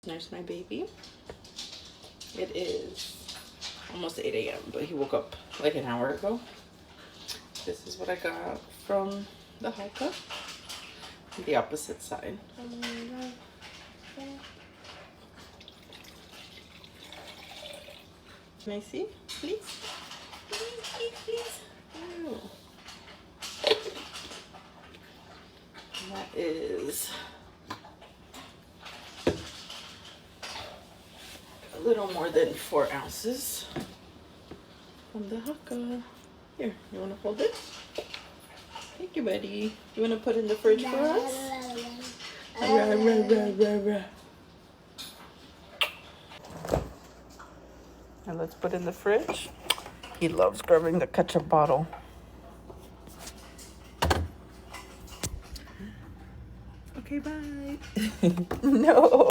There's my baby. It is almost 8 a.m., but he woke up like an hour ago. This is what I got from the haka. The opposite side. Can I see? Please? Please. Oh. That is a little more than 4 ounces from the haka. Here, you want to hold it? Thank you, buddy. You want to put in the fridge for us? And let's put in the fridge. He loves grabbing the ketchup bottle. Okay, bye. No.